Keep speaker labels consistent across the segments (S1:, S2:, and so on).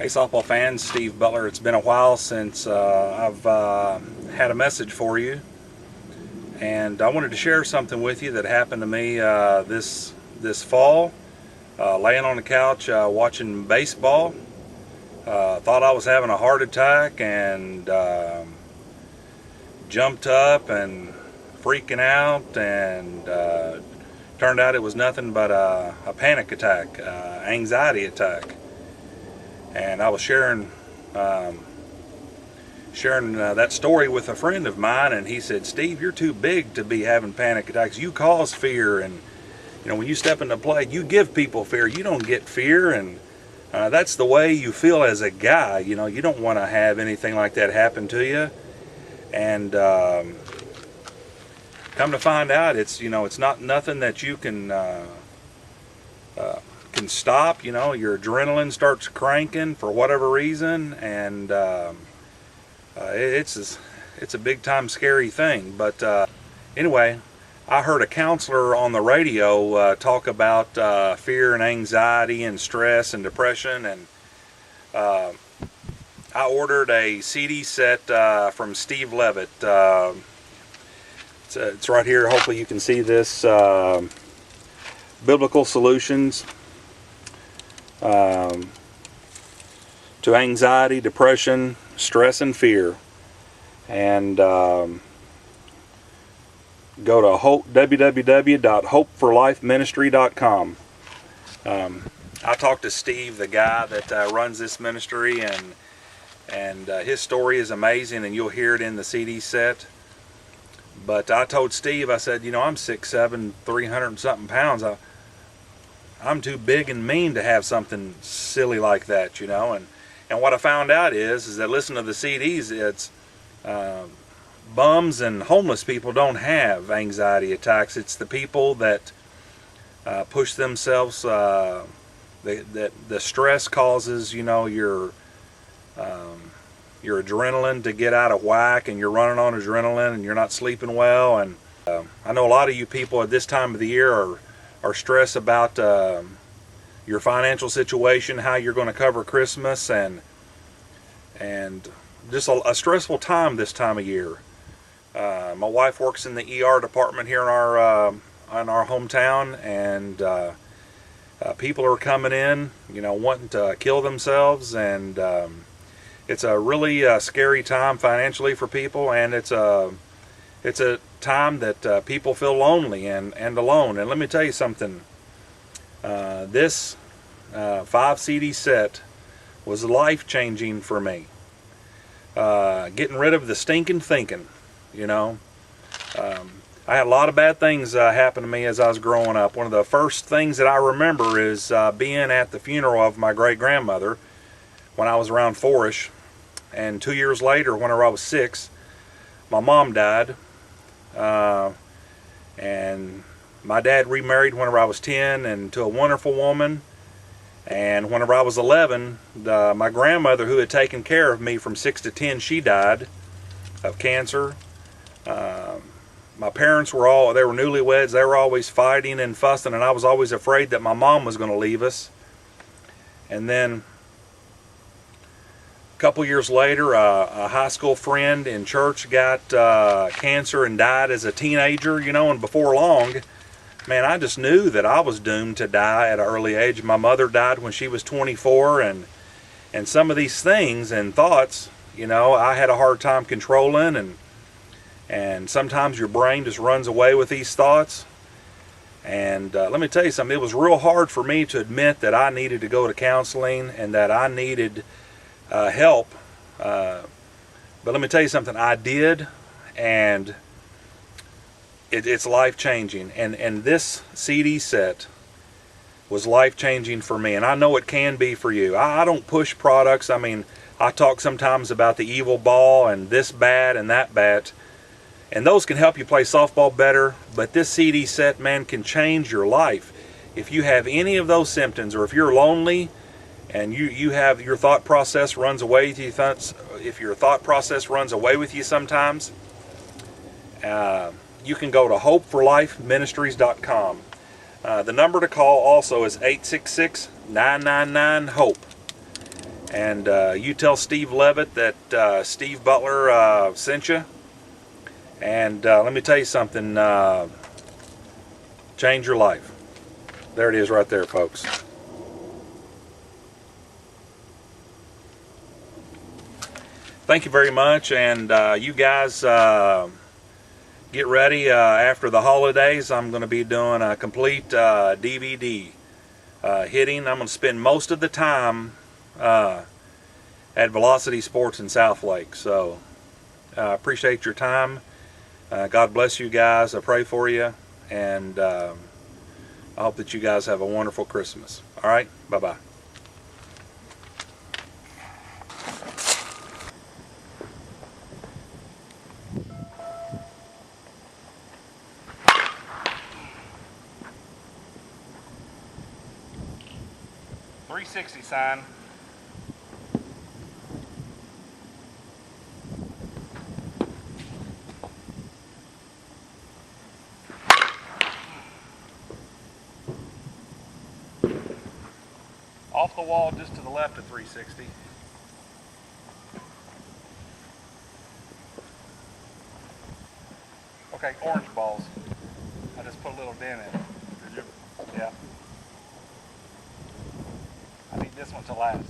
S1: Hey softball fans, Steve Butler. It's been a while since I've had a message for you, and I wanted to share something with you that happened to me this fall. Laying on the couch watching baseball, thought I was having a heart attack and jumped up and freaking out, and turned out it was nothing but a panic attack, anxiety attack. And I was sharing that story with a friend of mine, and he said, "Steve, you're too big to be having panic attacks. You cause fear, and when you step into play, you give people fear. You don't get fear, and that's the way you feel as a guy. You don't want to have anything like that happen to you." And come to find out, it's not nothing that you can stop. Your adrenaline starts cranking for whatever reason, and it's a big time scary thing. But anyway, I heard a counselor on the radio talk about fear and anxiety and stress and depression, and I ordered a CD set from Steve Levitt. It's right here. Hopefully you can see this. Biblical Solutions to anxiety, depression, stress, and fear. And go to www.hopeforlifeministry.com. I talked to Steve, the guy that runs this ministry, and his story is amazing, and you'll hear it in the CD set. But I told Steve, I said, I'm 6'7", 300 and something pounds. I'm too big and mean to have something silly like that, And what I found out is that listening to the CDs, it's bums and homeless people don't have anxiety attacks. It's the people that push themselves. The stress causes, your adrenaline to get out of whack, and you're running on adrenaline, and you're not sleeping well. And I know a lot of you people at this time of the year are stressed about your financial situation, how you're going to cover Christmas, and just a stressful time this time of year. My wife works in the ER department here in our hometown, and people are coming in, wanting to kill themselves, and it's a really scary time financially for people, and it's a time that people feel lonely and alone. And let me tell you something, this 5 CD set was life-changing for me. Getting rid of the stinking thinking. I had a lot of bad things happen to me as I was growing up. One of the first things that I remember is being at the funeral of my great-grandmother when I was around 4-ish. And 2 years later, whenever I was 6, my mom died. And my dad remarried whenever I was 10 and to a wonderful woman. And whenever I was 11, my grandmother, who had taken care of me from 6 to 10, she died of cancer. My parents were they were newlyweds. They were always fighting and fussing, and I was always afraid that my mom was going to leave us. And then a couple years later, a high school friend in church got cancer and died as a teenager, and before long, man, I just knew that I was doomed to die at an early age. My mother died when she was 24, and some of these things and thoughts, I had a hard time controlling, and sometimes your brain just runs away with these thoughts. And let me tell you something, it was real hard for me to admit that I needed to go to counseling and that I needed help. But let me tell you something, I did, and it's life-changing. And this CD set was life-changing for me, and I know it can be for you. I don't push products. I mean, I talk sometimes about the evil ball and this bat and that bat, and those can help you play softball better, but this CD set, man, can change your life. If you have any of those symptoms, or if you're lonely and you have your thought process runs away with you, if your thought process runs away with you sometimes, you can go to hopeforlifeministries.com. The number to call also is 866-999-HOPE. And you tell Steve Levitt that Steve Butler sent you. And let me tell you something, change your life. There it is right there, folks. Thank you very much, and you guys get ready. After the holidays, I'm going to be doing a complete DVD hitting. I'm going to spend most of the time at Velocity Sports in Southlake. So I appreciate your time. God bless you guys. I pray for you, and I hope that you guys have a wonderful Christmas. All right, bye-bye. .360 sign. Off the wall just to the left of 360. Okay, orange balls. I just put a little dent in it. Did you? Yeah. I need this one to last.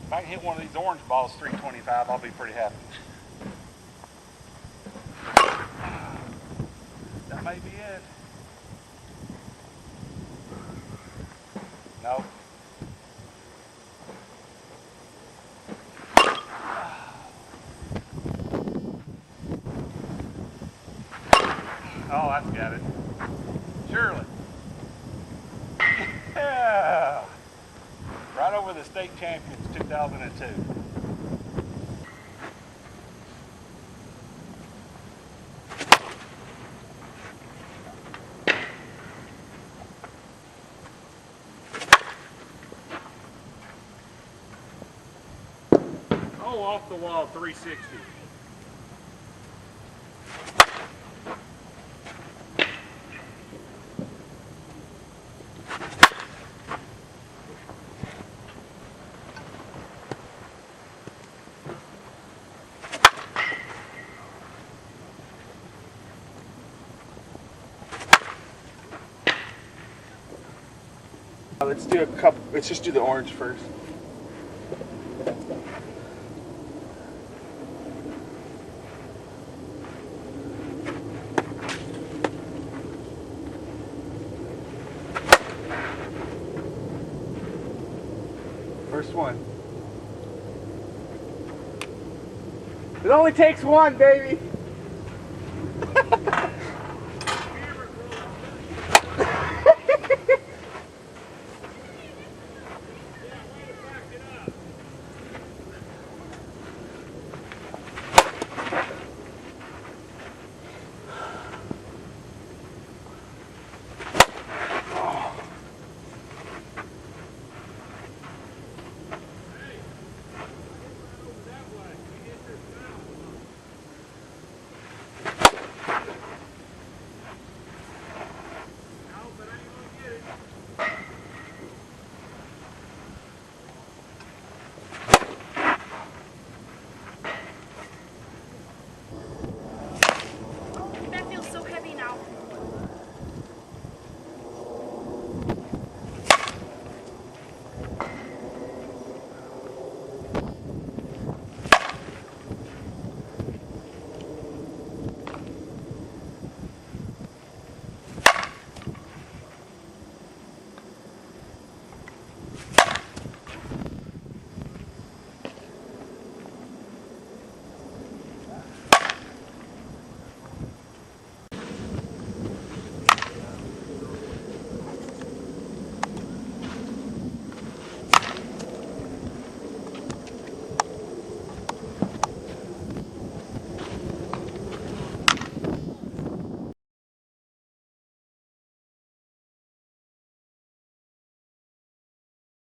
S1: If I can hit one of these orange balls 325, I'll be pretty happy. That may be it. No. Oh, that's got it. Surely. Yeah. Right over the state champions 2002. Oh, off the wall 360.
S2: Let's do a couple. Let's just do the orange first. First one. It only takes one, baby.